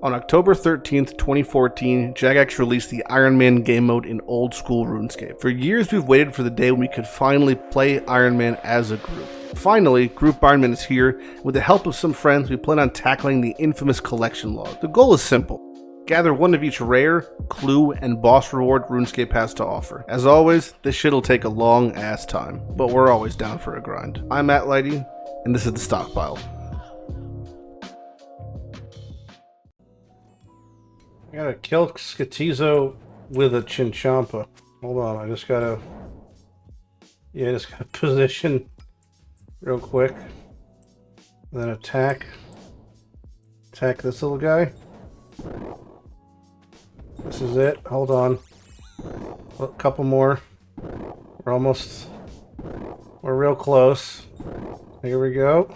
On October 13th, 2014, Jagex released the Ironman game mode in old school RuneScape. For years we've waited for the day when we could finally play Ironman as a group. Finally, Group Ironman is here. With the help of some friends, we plan on tackling the infamous collection log. The goal is simple. Gather one of each rare, clue, and boss reward RuneScape has to offer. As always, this shit'll take a long ass time, but we're always down for a grind. I'm Mathew Lighty, and this is The Stockpile. I gotta kill Skatizo with a Chinchampa. Hold on, I just gotta position real quick. And then attack this little guy. This is it. Hold on. A couple more. We're real close. Here we go.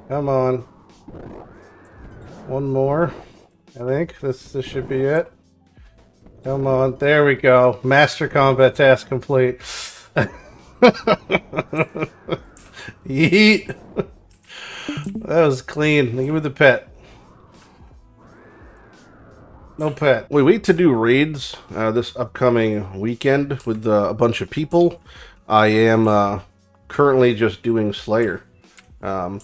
Come on. One more. I think this should be it. Come on. There we go. Master combat task complete. Yeet. That was clean. Give me the pet. No pet. We wait to do raids this upcoming weekend with a bunch of people. I am currently just doing Slayer. I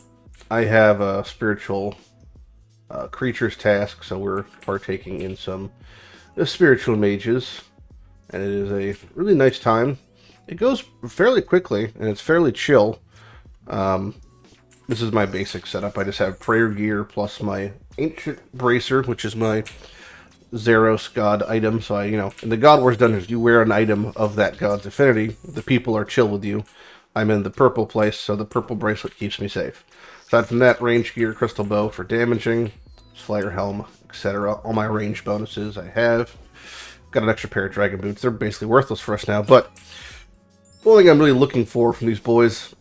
have a spiritual creatures task, so we're partaking in some spiritual mages, and it is a really nice time. It goes fairly quickly, and it's fairly chill. This is my basic setup. I just have prayer gear plus my ancient bracer, which is my Zeros god item. So in the God Wars dungeons, you wear an item of that god's affinity. The people are chill with you. I'm in the purple place, so the purple bracelet keeps me safe. Aside from that, range gear, crystal bow for damaging, Slayer helm, etc. All my range bonuses I have. Got an extra pair of dragon boots. They're basically worthless for us now, but the only thing I'm really looking for from these boys,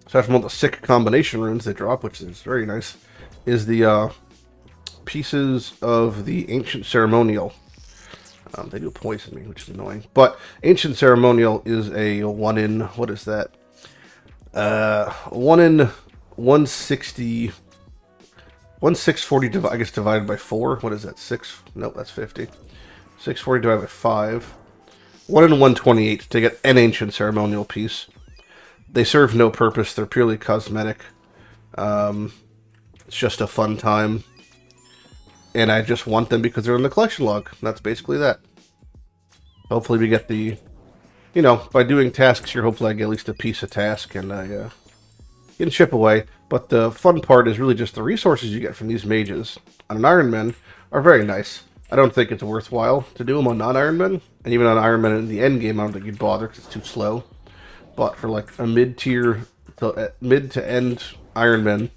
aside from all the sick combination runes they drop, which is very nice, is the pieces of the Ancient Ceremonial. They do poison me, which is annoying. But Ancient Ceremonial is a 1 in, what is that? 1 in 160, 1640, I guess divided by 4. What is that? 6? Nope, that's 50. 640 divided by 5. 1 in 128 to get an Ancient Ceremonial piece. They serve no purpose. They're purely cosmetic. It's just a fun time. And I just want them because they're in the collection log. That's basically that. Hopefully we get the, by doing tasks here, hopefully I get at least a piece of task and I can chip away. But the fun part is really just the resources you get from these mages on an Ironman are very nice. I don't think it's worthwhile to do them on non-Ironman. And even on Ironman in the end game, I don't think you'd bother because it's too slow. But for like a mid-tier, mid to end Ironman,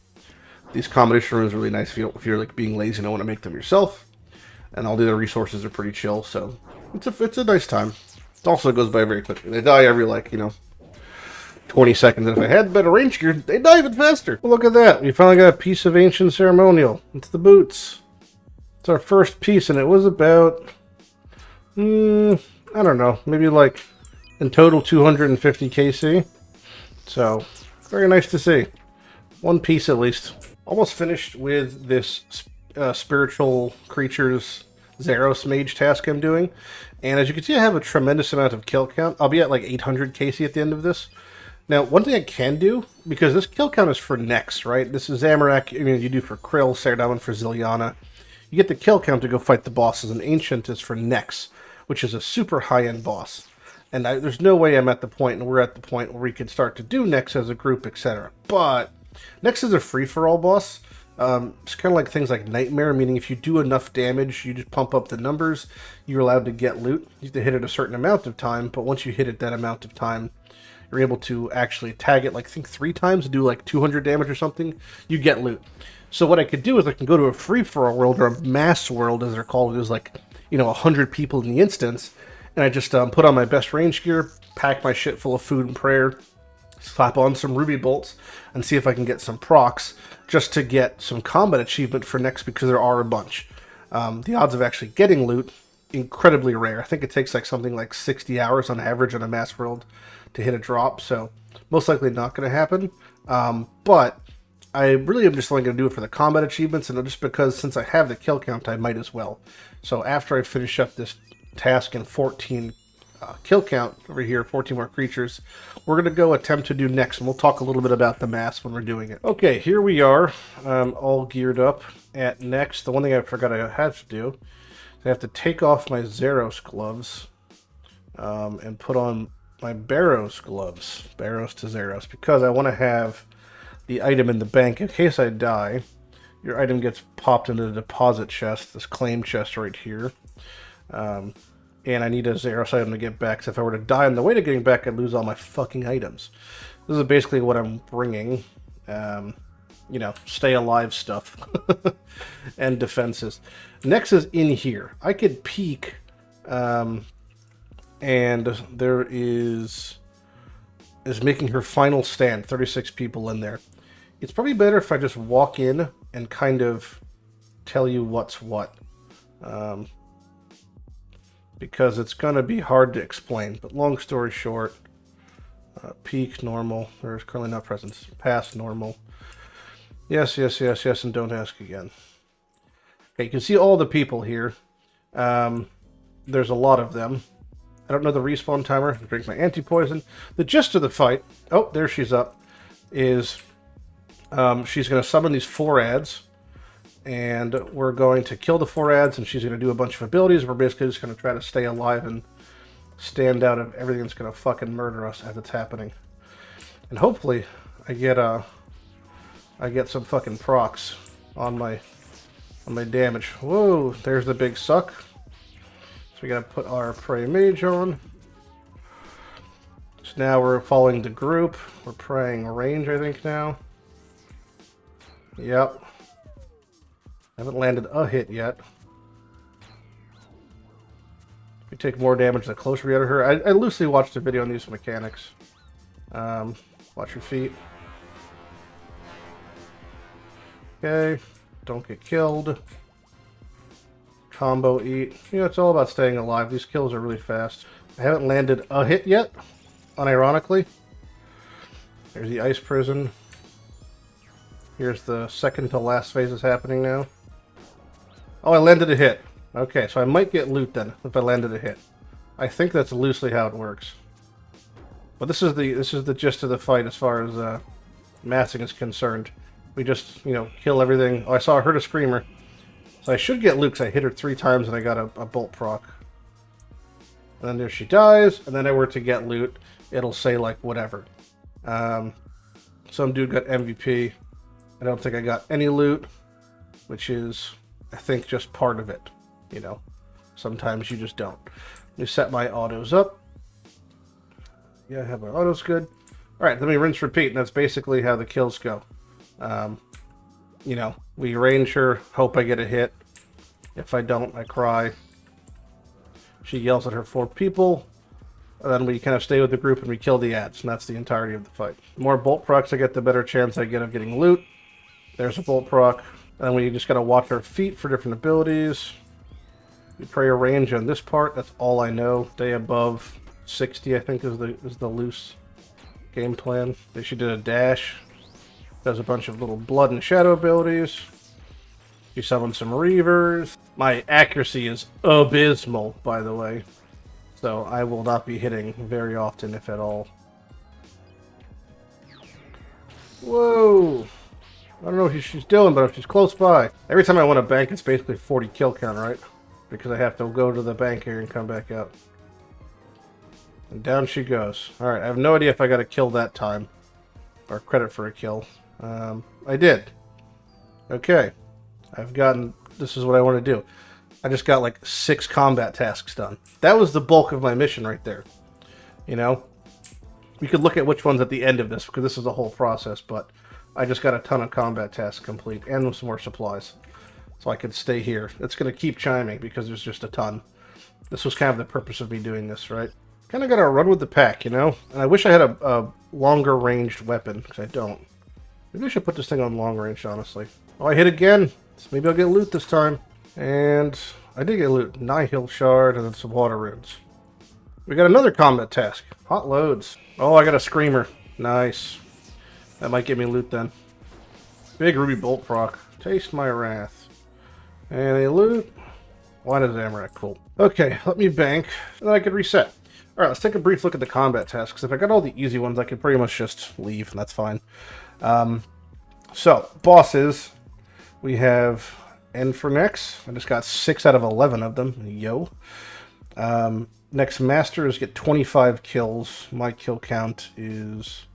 these combination rooms are really nice if you're like being lazy and don't want to make them yourself. And all the other resources are pretty chill, so it's a nice time. It also goes by very quickly. They die every 20 seconds. And if I had better range gear, they'd die even faster. Well, look at that. We finally got a piece of Ancient Ceremonial. It's the boots. It's our first piece, and it was about, I don't know, maybe in total 250 KC. So, very nice to see. One piece at least. Almost finished with this spiritual creatures Zeros mage task I'm doing. And as you can see, I have a tremendous amount of kill count. I'll be at 800 KC at the end of this. Now, one thing I can do, because this kill count is for next, right? This is Zamorak, you do for Krill, Sardaman for Zilyana. You get the kill count to go fight the bosses, and Ancient is for Nex, which is a super high-end boss. And there's no way I'm at the point, and we're at the point where we can start to do Nex as a group, etc. But Nex is a free-for-all boss. It's kind of like things like Nightmare, meaning if you do enough damage, you just pump up the numbers, you're allowed to get loot. You have to hit it a certain amount of time, but once you hit it that amount of time, you're able to actually tag it, I think 3 times, and do 200 damage or something, you get loot. So what I could do is I can go to a free-for-all world, or a mass world, as they're called. There's 100 people in the instance, and I just put on my best range gear, pack my shit full of food and prayer, slap on some ruby bolts, and see if I can get some procs, just to get some combat achievement for next, because there are a bunch. The odds of actually getting loot, incredibly rare. I think it takes something like 60 hours on average on a mass world to hit a drop, so most likely not going to happen. But I really am just only going to do it for the combat achievements, and just because since I have the kill count, I might as well. So after I finish up this task in 14 kill count over here, 14 more creatures, we're going to go attempt to do next, and we'll talk a little bit about the mass when we're doing it. Okay, here we are, all geared up at next. The one thing I forgot I had to do is I have to take off my Zeros gloves and put on my Barrows gloves, Barrows to Zeros, because I want to have the item in the bank in case I die. Your item gets popped into the deposit chest, this claim chest right here. And I need a Zeros item to get back, so if I were to die on the way to getting back, I'd lose all my fucking items. This is basically what I'm bringing. You know, stay alive stuff. And defenses. Next is in here. I could peek, and there is making her final stand. 36 people in there. It's probably better if I just walk in and kind of tell you what's what. Because it's going to be hard to explain. But long story short, peak, normal. There's currently not present. Pass, normal. Yes, yes, yes, yes, and don't ask again. Okay, you can see all the people here. There's a lot of them. I don't know the respawn timer. I drink my anti-poison. The gist of the fight, oh, there she's up, is she's going to summon these 4 ads, and we're going to kill the 4 ads, and she's going to do a bunch of abilities. We're basically just going to try to stay alive and stand out of everything that's going to fucking murder us as it's happening. And hopefully I get some fucking procs on my damage. Whoa, there's the big suck. So we gotta put our Prey Mage on. So now we're following the group. We're praying range, I think, now. Yep. Haven't landed a hit yet. We take more damage the closer we get to her. I loosely watched a video on these mechanics. Watch your feet. Okay. Don't get killed. Combo eat. You know, it's all about staying alive. These kills are really fast. I haven't landed a hit yet, unironically. There's the ice prison. Here's the second to last phase is happening now. Oh, I landed a hit. Okay, so I might get loot then if I landed a hit. I think that's loosely how it works. But this is the gist of the fight as far as massing is concerned. We just, you know, kill everything. Oh, I heard a screamer. So I should get loot because I hit her 3 times and I got a bolt proc. And then there she dies, and then I were to get loot, it'll say like whatever. Some dude got MVP. I don't think I got any loot, which is, I think, just part of it. You know, sometimes you just don't. Let me set my autos up. Yeah, I have my autos good. Alright, let me rinse repeat, and that's basically how the kills go. You know, we range her, hope I get a hit. If I don't, I cry. She yells at her 4 people, and then we kind of stay with the group and we kill the ads, and that's the entirety of the fight. The more bolt procs I get, the better chance I get of getting loot. There's a bolt proc. And then we just gotta watch our feet for different abilities. We pray a range on this part, that's all I know. Stay above 60, I think, is the loose game plan. She did a dash. Does a bunch of little blood and shadow abilities. You summon some Reavers. My accuracy is abysmal, by the way. So I will not be hitting very often, if at all. Whoa! I don't know what she's doing, but if she's close by. Every time I want to bank, it's basically 40 kill count, right? Because I have to go to the bank here and come back out. And down she goes. Alright, I have no idea if I got a kill that time. Or credit for a kill. I did. Okay. I've gotten... This is what I want to do. I just got like 6 combat tasks done. That was the bulk of my mission right there. You know? We could look at which one's at the end of this, because this is the whole process, but I just got a ton of combat tasks complete, and some more supplies. So I could stay here. It's going to keep chiming, because there's just a ton. This was kind of the purpose of me doing this, right? Kind of got to run with the pack, you know? And I wish I had a longer ranged weapon, because I don't. Maybe I should put this thing on long range, honestly. Oh, I hit again. So maybe I'll get loot this time. And I did get loot. Nihil shard and then some water runes. We got another combat task. Hot loads. Oh, I got a screamer. Nice. That might give me loot then. Big Ruby Bolt proc. Taste my wrath. And a loot. Why does Amarak? Cool. Okay, let me bank, and then I can reset. Alright, let's take a brief look at the combat tasks, because if I got all the easy ones, I could pretty much just leave, and that's fine. So, bosses. We have N for Nex. I just got 6 out of 11 of them. Yo. Next Masters get 25 kills. My kill count is...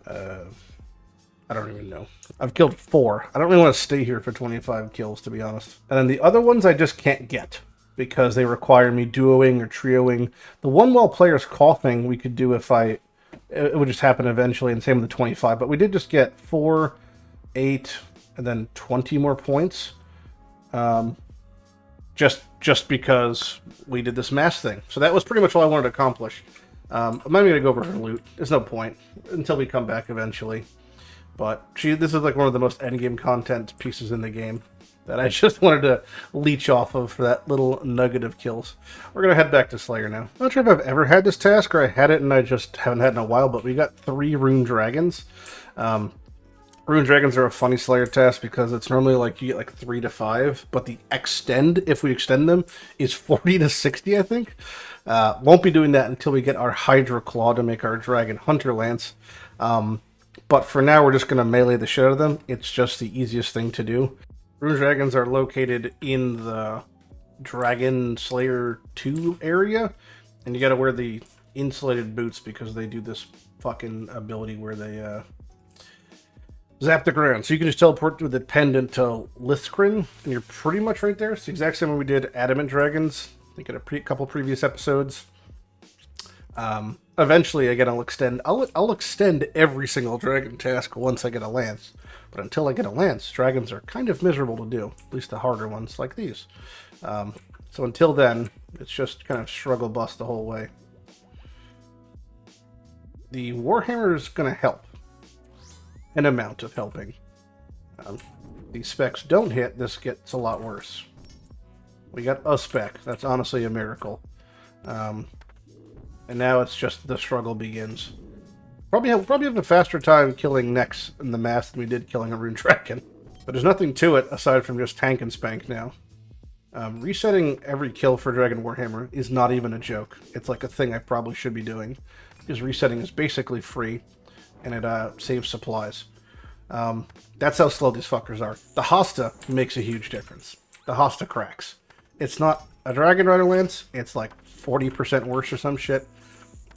I don't even know. I've killed 4. I don't really want to stay here for 25 kills, to be honest. And then the other ones I just can't get, because they require me duoing or trioing. The one while player's coughing we could do if it would just happen eventually, and same with the 25. But we did just get 4, 8, and then 20 more points. Just because we did this mass thing. So that was pretty much all I wanted to accomplish. I'm not even going to go over her loot. There's no point until we come back eventually. But this is like one of the most endgame content pieces in the game that I just wanted to leech off of for that little nugget of kills. We're going to head back to Slayer now. I'm not sure if I've ever had this task, or I had it and I just haven't had it in a while, but we got 3 Rune Dragons. Rune Dragons are a funny Slayer task because it's normally like you get like 3 to 5, but the extend, if we extend them, is 40 to 60, I think. Won't be doing that until we get our Hydra Claw to make our Dragon Hunter Lance. But for now, we're just going to melee the shit out of them. It's just the easiest thing to do. Rune Dragons are located in the Dragon Slayer 2 area. And you got to wear the insulated boots because they do this fucking ability where they zap the ground. So you can just teleport with the pendant to Lithcrin, and you're pretty much right there. It's the exact same way we did Adamant Dragons. I think in a couple previous episodes. Eventually, again, I'll extend every single dragon task once I get a lance. But until I get a lance, dragons are kind of miserable to do. At least the harder ones, like these. So until then, it's just kind of struggle bust the whole way. The Warhammer is going to help. An amount of helping. These specs don't hit, this gets a lot worse. We got a spec. That's honestly a miracle. And now it's just the struggle begins. Probably have a faster time killing Nex in the mass than we did killing a Rune Dragon. But there's nothing to it aside from just tank and spank now. Resetting every kill for Dragon Warhammer is not even a joke. It's like a thing I probably should be doing. Because resetting is basically free, and it saves supplies. That's how slow these fuckers are. The Hosta makes a huge difference. The Hosta cracks. It's not a Dragon Rider Lance, it's like 40% worse or some shit.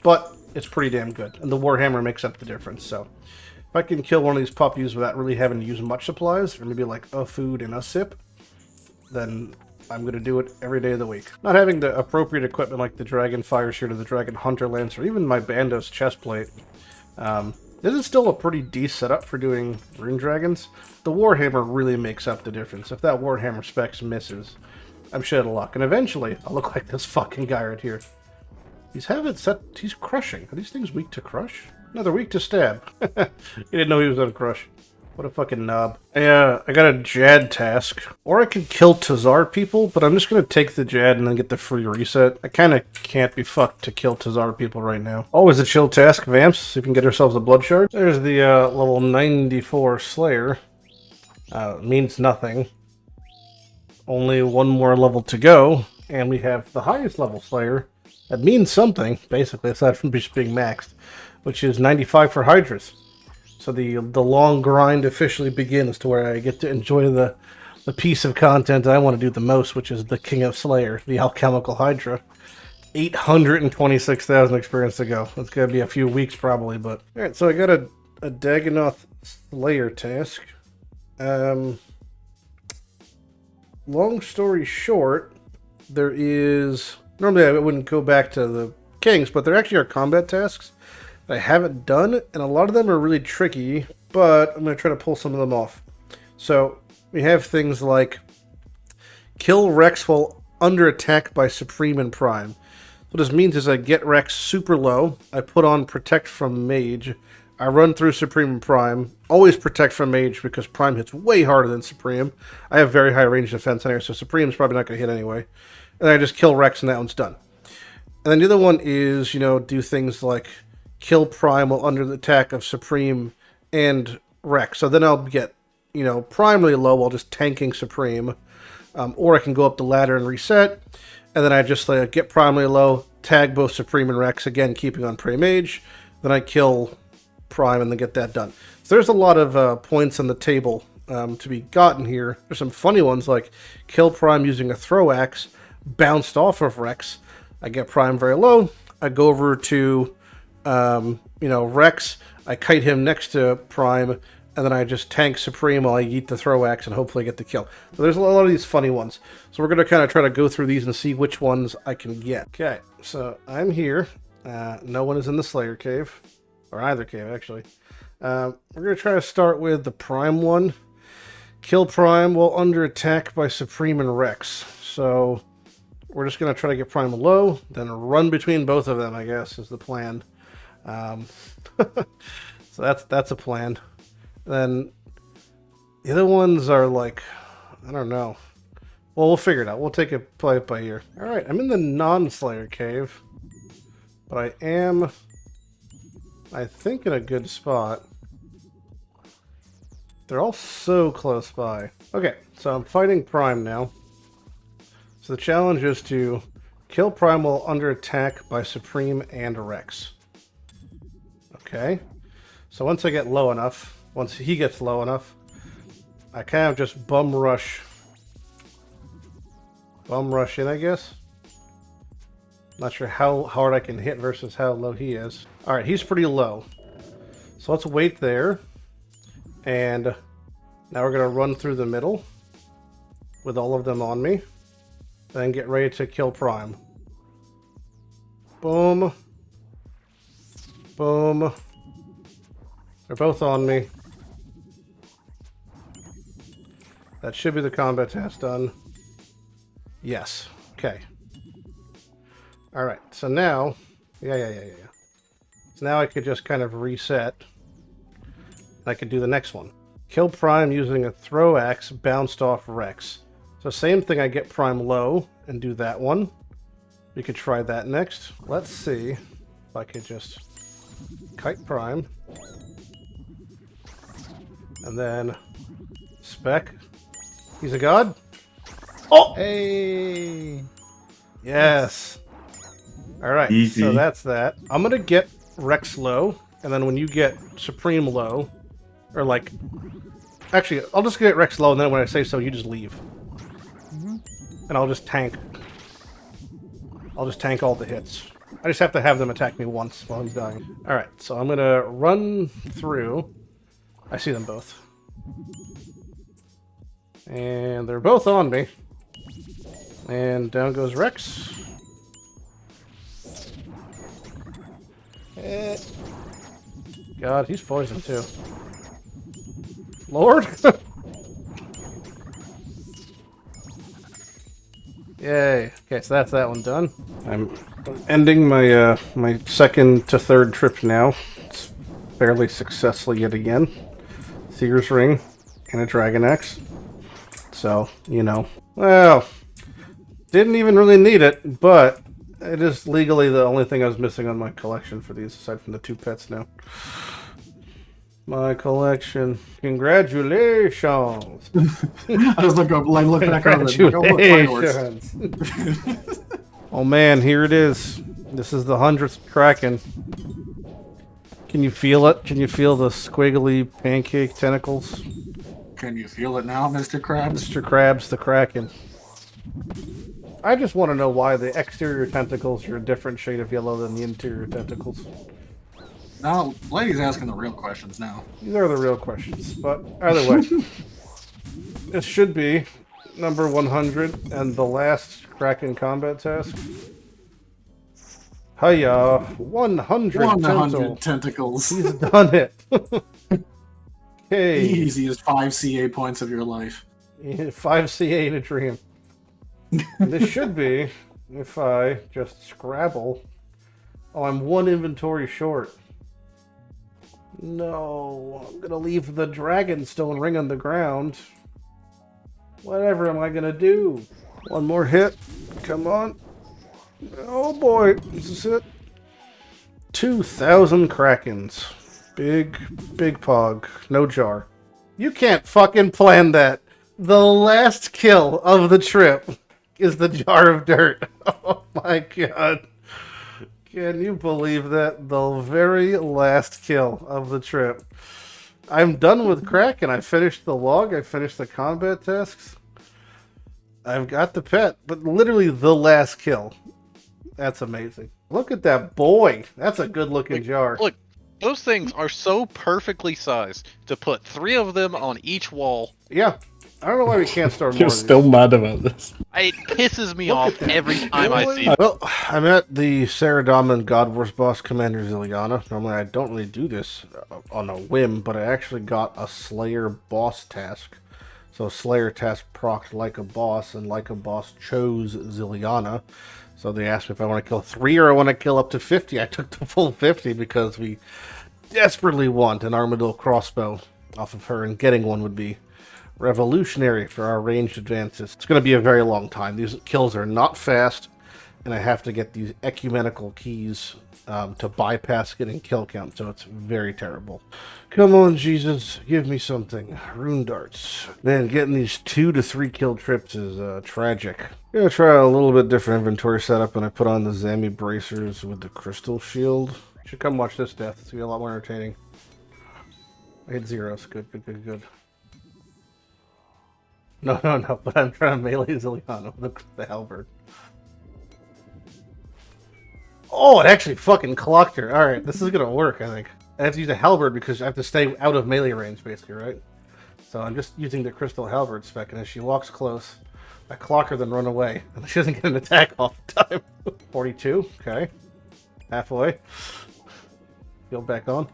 But it's pretty damn good. And the Warhammer makes up the difference, so. If I can kill one of these puppies without really having to use much supplies, or maybe like a food and a sip, then I'm going to do it every day of the week. Not having the appropriate equipment like the Dragon Fire Shield or the Dragon Hunter Lance, or even my Bandos chestplate, this is still a pretty decent setup for doing Rune Dragons. The Warhammer really makes up the difference. If that Warhammer specs misses, I'm shit out of luck. And eventually, I'll look like this fucking guy right here. He's crushing. Are these things weak to crush? No, they're weak to stab. He didn't know he was on crush. What a fucking knob. I got a Jad task. Or I could kill Tazar people, but I'm just going to take the Jad and then get the free reset. I kind of can't be fucked to kill Tazar people right now. Always a chill task, Vamps. See if we can get ourselves a blood shard. There's the level 94 Slayer. Means nothing. Only one more level to go, and we have the highest level Slayer. That means something, basically, aside from just being maxed, which is 95 for Hydras. So the long grind officially begins to where I get to enjoy the piece of content I want to do the most, which is the King of Slayer, the Alchemical Hydra. 826,000 experience to go. It's going to be a few weeks probably, but... Alright, so I got a Dagannoth Slayer task. Long story short, there is... Normally I wouldn't go back to the Kings, but there actually are combat tasks that I haven't done, and a lot of them are really tricky, but I'm going to try to pull some of them off. So, we have things like kill Rex while under attack by Supreme and Prime. What this means is I get Rex super low, I put on Protect from Mage, I run through Supreme and Prime, always Protect from Mage because Prime hits way harder than Supreme. I have very high range defense anyway, so Supreme's probably not going to hit anyway. And then I just kill Rex and that one's done. And then the other one is, do things like kill Prime while under the attack of Supreme and Rex. So then I'll get you know, Prime really low while just tanking Supreme. Or I can go up the ladder and reset. And then I just get Prime really low, tag both Supreme and Rex, again, keeping on Prey Mage. Then I kill Prime and then get that done. So there's a lot of points on the table to be gotten here. There's some funny ones like kill Prime using a throw axe, bounced off of Rex. I get Prime very low. I go over to, you know, Rex. I kite him next to Prime, and then I just tank Supreme while I eat the throw axe and hopefully get the kill. So there's a lot of these funny ones. So we're going to kind of try to go through these and see which ones I can get. Okay, so I'm here. No one is in the Slayer cave, or either cave, actually. We're going to try to start with the Prime one. Kill Prime while under attack by Supreme and Rex. So we're just going to try to get Prime low, then run between both of them, I guess, is the plan. So that's a plan. Then the other ones are like, I don't know. Well, we'll figure it out. We'll take it play it by ear. All right, I'm in the non-Slayer cave, but I am, I think, in a good spot. They're all so close by. Okay, so I'm fighting Prime now. So the challenge is to kill Prime while under attack by Supreme and Rex. Okay. So once I get low enough, once he gets low enough, I kind of just bum rush in, I guess. Not sure how hard I can hit versus how low he is. Alright, he's pretty low. So let's wait there. And now we're going to run through the middle with all of them on me. Then get ready to kill Prime. Boom. Boom. They're both on me. That should be the combat task done. Yes. Okay. Alright, so now... Yeah. So now I could just kind of reset. I could do the next one. Kill Prime using a throw axe bounced off Rex. So same thing, I get Prime low and do that one. We could try that next. Let's see if I could just kite Prime. And then Spec. He's a god. Oh! Hey! Yes. Alright, Easy. So that's that. I'm going to get Rex low, and then when you get Supreme low, or like... Actually, I'll just get Rex low, and then when I say so, you just leave. And I'll just tank. I'll just tank all the hits. I just have to have them attack me once while he's dying. Alright, so I'm going to run through. I see them both. And they're both on me. And down goes Rex. God, he's poisoned too. Lord! Yay. Okay, so that's that one done. I'm ending my my second to third trip now. It's fairly successful yet again. Seer's Ring and a Dragon Axe. So, you know. Well, didn't even really need it, but it is legally the only thing I was missing on my collection for these, aside from the 2 pets now. My collection. Congratulations! I just look back over it. Congratulations! Oh man, here it is. This is the 100th Kraken. Can you feel it? Can you feel the squiggly pancake tentacles? Can you feel it now, Mr. Krabs? Mr. Krabs the Kraken. I just want to know why the exterior tentacles are a different shade of yellow than the interior tentacles. Now, Lady's asking the real questions now. These are the real questions, but either way. This should be number 100 and the last Kraken combat task. Hiya! 100 tentacles. He's done it. Okay. Easiest 5 CA points of your life. 5 CA in a dream. This should be, if I just scrabble. Oh, I'm 1 inventory short. No, I'm gonna leave the Dragonstone ring on the ground. Whatever am I gonna do? One more hit. Come on. Oh boy, is this it? 2,000 Krakens. Big pog. No jar. You can't fucking plan that. The last kill of the trip is the jar of dirt. Oh my god. Can you believe that? The very last kill of the trip. I'm done with Kraken. I finished the log. I finished the combat tasks. I've got the pet, but literally the last kill. That's amazing. Look at that boy. That's a good looking jar. Look, those things are so perfectly sized to put 3 of them on each wall. Yeah. I don't know why we can't store more. You're still mad about this. It pisses me off every time I see it. Well, I'm at the Saradomin God Wars boss Commander Zilyana. Normally I don't really do this on a whim, but I actually got a Slayer boss task. So Slayer task procced like a boss, and like a boss chose Zilyana. So they asked me if I want to kill 3 or I want to kill up to 50. I took the full 50 because we desperately want an Armadillo crossbow off of her, and getting one would be revolutionary for our ranged advances. It's going to be a very long time. These kills are not fast, and I have to get these ecumenical keys to bypass getting kill count, so it's very terrible. Come on, Jesus, give me something. Rune darts. Man, getting these 2 to 3 kill trips is tragic. I'm going to try a little bit different inventory setup, and I put on the Zami bracers with the crystal shield. You should come watch this death. It's going to be a lot more entertaining. I hit zeros. Good, good, good, good. No, but I'm trying to melee Zilyana with the halberd. Oh, it actually fucking clocked her. Alright, this is gonna work, I think. I have to use a halberd because I have to stay out of melee range, basically, right? So I'm just using the crystal halberd spec, and as she walks close, I clock her, then run away. And she doesn't get an attack all the time. 42, okay. Halfway. Field back on.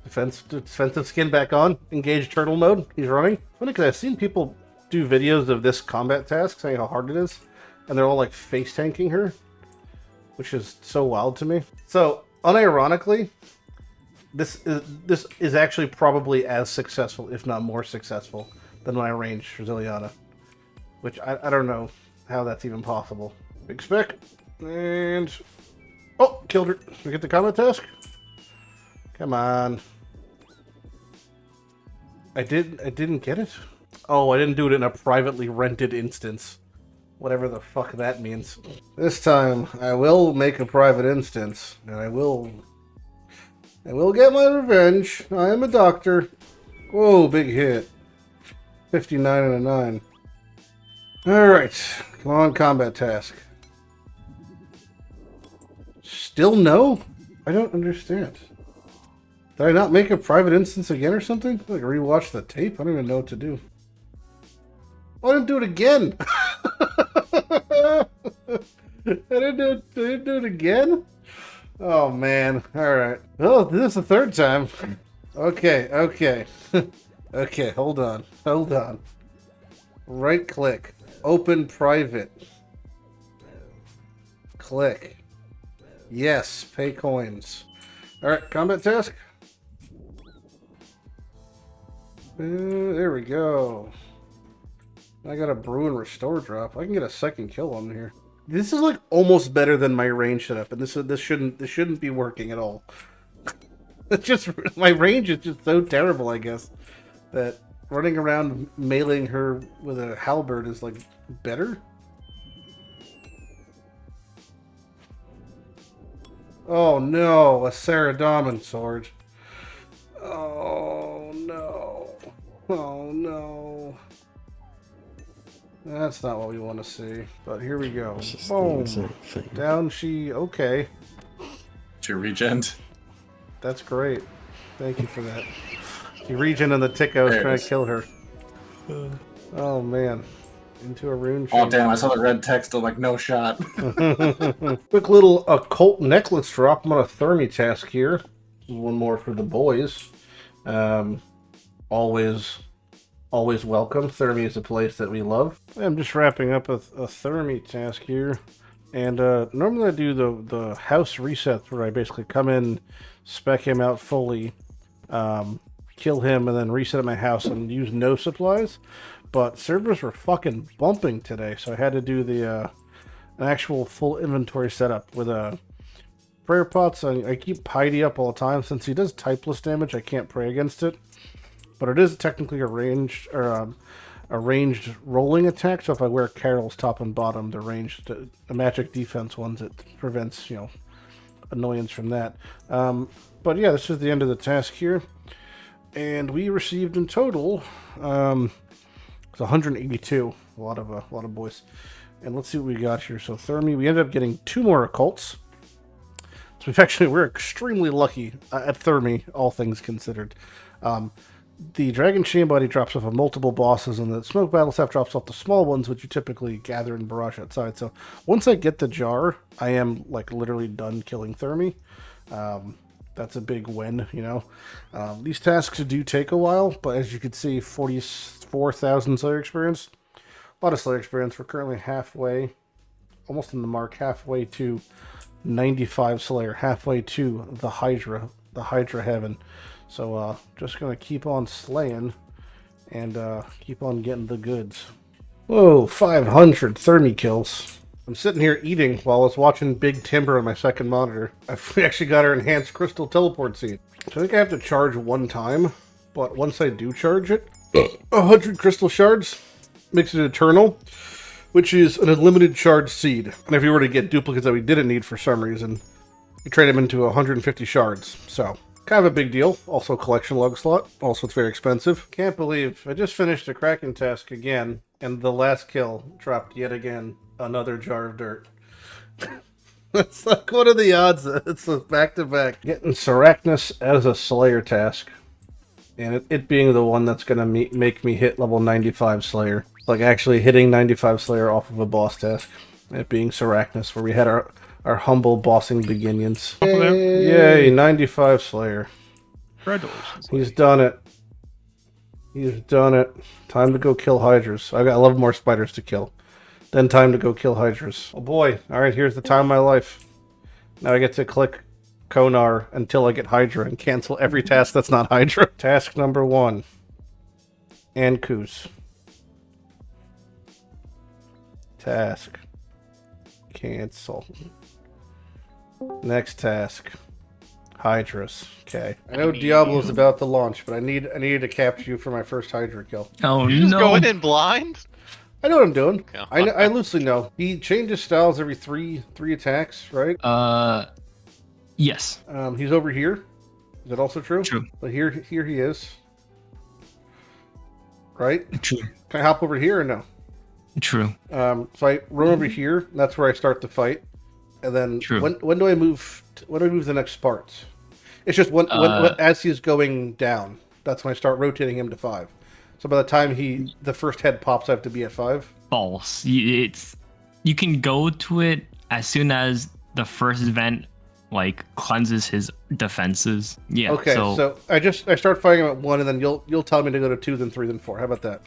Defensive skin back on. Engage turtle mode. He's running. Funny because I've seen people do videos of this combat task saying how hard it is, and they're all like face tanking her, which is so wild to me. So unironically, this is actually probably as successful, if not more successful, than my range for Zilyana, which I don't know how that's even possible. Big spec, and oh, killed her. Did we get the combat task? Come on. I didn't get it? Oh, I didn't do it in a privately rented instance. Whatever the fuck that means. This time, I will make a private instance, and I will get my revenge. I am a doctor. Whoa, big hit. 59 and a 9. Alright, come on, combat task. Still no? I don't understand. Did I not make a private instance again or something? Like rewatch the tape? I don't even know what to do. Oh, I didn't do it again! I didn't do it again? Oh man, alright. Well, this is the 3rd time. Okay. Okay, hold on. Right click. Open private. Click. Yes, pay coins. Alright, combat task. There we go. I got a brew and restore drop. I can get a 2nd kill on here. This is like almost better than my range setup, and this shouldn't be working at all. It's just my range is just so terrible, I guess, that running around meleeing her with a halberd is like better. Oh no, a Saradomin sword. Oh no. Oh no. That's not what we want to see. But here we go. Boom. Down she. Okay. To regen. That's great. Thank you for that. She regen in the tick I was trying to kill her. Oh man. Into a rune. Oh damn, I saw the red text. I'm like, no shot. Quick little occult necklace drop. I'm on a Thermy task here. One more for the boys. Always welcome. Thermy is a place that we love. I'm just wrapping up a Thermy task here. And normally I do the house resets where I basically come in, spec him out fully, kill him, and then reset my house and use no supplies. But servers were fucking bumping today, so I had to do the an actual full inventory setup with a Prayer Pots, I keep Heidi up all the time. Since he does typeless damage, I can't pray against it. But it is technically a ranged, or a ranged rolling attack, so if I wear Carol's top and bottom, the ranged, the magic defense ones, it prevents, you know, annoyance from that. But yeah, this is the end of the task here. And we received in total, it's 182. A lot of boys. And let's see what we got here. So Thermy, we ended up getting 2 more occults. So we're extremely lucky at Thermy, all things considered. The Dragon Chain Body drops off of multiple bosses, and the Smoke Battle Staff drops off the small ones, which you typically gather and barrage outside. So once I get the jar, I am like literally done killing Thermy. That's a big win, you know. These tasks do take a while, but as you can see, 44,000 Slayer experience. A lot of Slayer experience. We're currently halfway, almost in the mark, halfway to 95 Slayer, halfway to the Hydra heaven. So just gonna keep on slaying and keep on getting the goods. Whoa, 500 Thermy kills. I'm sitting here eating while I was watching Big Timber on my second monitor. We actually got our enhanced crystal teleport seed. So I think I have to charge 1 time, but once I do charge it, 100 crystal shards makes it eternal, which is an unlimited charged seed. And if you were to get duplicates that we didn't need for some reason, you trade them into 150 shards. So kind of a big deal. Also collection log slot. Also it's very expensive. Can't believe I just finished a Kraken task again, and the last kill dropped yet again another jar of dirt. That's like, what are the odds that it's a back-to-back? Getting Sarachnis as a Slayer task. And it being the one that's going to make me hit level 95 Slayer. Like actually hitting 95 Slayer off of a boss task. It being Sarachnis, where we had our humble bossing beginnings. Yay, 95 Slayer. Congratulations. He's done it. He's done it. Time to go kill Hydras. I got 11 more spiders to kill. Then time to go kill Hydras. Oh boy. Alright, here's the time of my life. Now I get to click Konar until I get Hydra and cancel every task that's not Hydra. Task number 1. Ankus. Task. Cancel. Next task. Hydras. Okay. I know Diablo's about to launch, but I needed to capture you for my first Hydra kill. Oh You just no! going in blind? I know what I'm doing. Yeah. I loosely know. He changes styles every three attacks, right? Yes. He's over here. Is that also true? True. But here he is. Right? True. Can I hop over here or no? True. So I run over here. And that's where I start the fight. And then True. when do I move? When do I move the next parts? It's just when as he's going down. That's when I start rotating him to 5. So by the time the first head pops, I have to be at 5. False. You can go to it as soon as the first event like cleanses his defenses. Yeah. Okay. So I start fighting him at 1, and then you'll tell me to go to 2, then 3, then 4. How about that?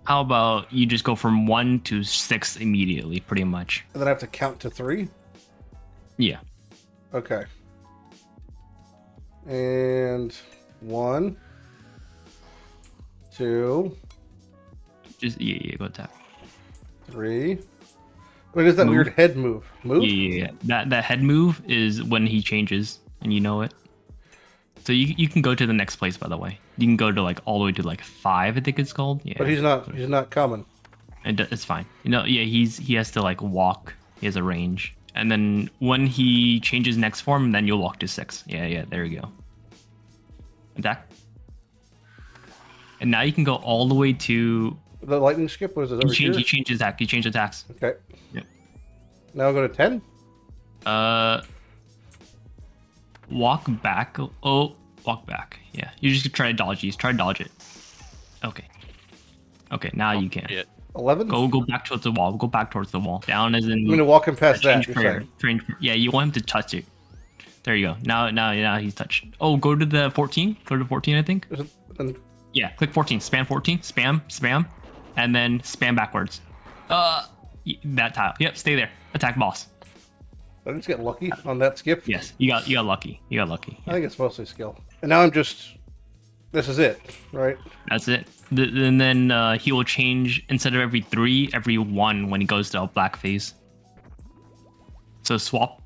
How about you just go from 1 to 6 immediately, pretty much. And then I have to count to 3. Yeah. Okay. And 1, 2, Just go attack. 3. What is that Move. weird head move? Move? Yeah. That head move is when he changes, and you know it. So you can go to the next place, by the way. You can go to like all the way to like 5, I think it's called. Yeah. But he's not coming. It's fine. Yeah, he has to like walk. He has a range. And then when he changes next form, then you'll walk to 6. Yeah, there you go. Attack. And now you can go all the way to... The lightning skip was it over here? He changed attack. He changed attacks. Okay. Yep. Now I'll go to 10? Walk back. Oh, walk back. Yeah, you just try to dodge these. Try to dodge it. Okay, now you can. Shit. 11? Go back towards the wall. Go back towards the wall. Down as in... I'm going to walk him past that. Change prayer. Yeah, you want him to touch it. There you go. Now he's touched. Oh, go to the 14. Go to 14, I think. Yeah, click 14. Spam 14. Spam. And then spam backwards. That tile. Yep, stay there. Attack boss. Did I just get lucky on that skip? Yes, you got lucky. You got lucky. I think it's mostly skill. And now this is it, right? That's it. And then he will change, instead of every 3, every 1 when he goes to a black phase. So swap.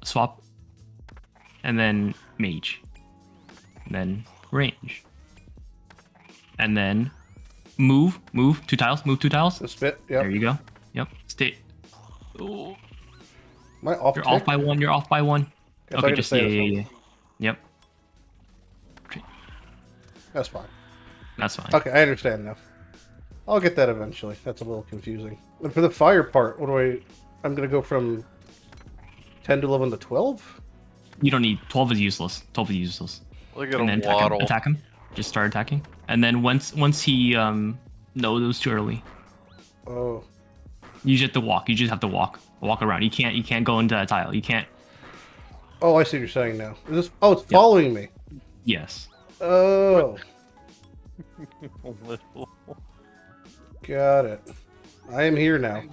and then mage, and then range, and then move 2 tiles, move 2 tiles. The spit. Yep. There you go. Yep. Stay. Oh, Am I off? you're off by 1. You're off by 1. Guess I Okay, can just stay yeah. this one. Yep. That's fine. That's fine. Okay, I understand now. I'll get that eventually. That's a little confusing. And for the fire part, what do I'm gonna go from 10 to 11 to 12? You don't need 12 is useless. 12 is useless. Look at And him then waddle. attack him. Just start attacking. And then once he no, it was too early. Oh. You just have to walk. You just have to walk around. You can't go into that tile. You can't. Oh, I see what you're saying now. Is this? Oh, it's following me. Yes. Oh, got it. I am here now.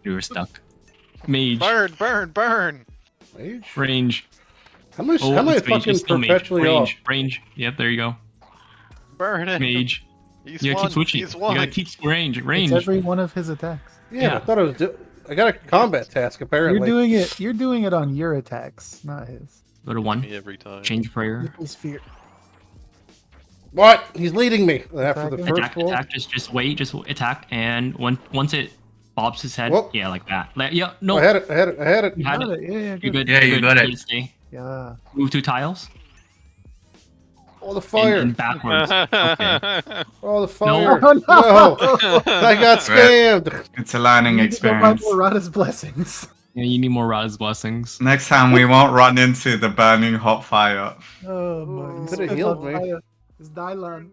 You were stuck. Mage. Burn! Mage? Range. How am I Oh, it's mage. fucking It's still mage. perpetually off? Range. Yep, there you go. Burn it! Mage. He's You gotta won. keep switching. He's You won. gotta keep range. It's every one of his attacks. Yeah, I thought I was. I got a combat task apparently. You're doing it on your attacks, not his. Go to 1. Me every time. Change prayer. His fear. What? He's leading me after the Attack him. first Attack. one. Attack. Just wait. Just attack. And once it bobs his head, Whoop. yeah, like that. Yeah. No. I had it. You had Got it. it. Yeah, You're good. Yeah, you got it. Good, stay. Yeah. Move 2 tiles. Oh, the fire! And backwards. Okay. Oh, the fire! Oh, no. I got scammed. It's a learning You need to go buy experience. more Rada's blessings. Yeah, you need more Rad's blessings. Next time we won't run into the burning hot fire. Oh my. Could have healed me. It's Dylan.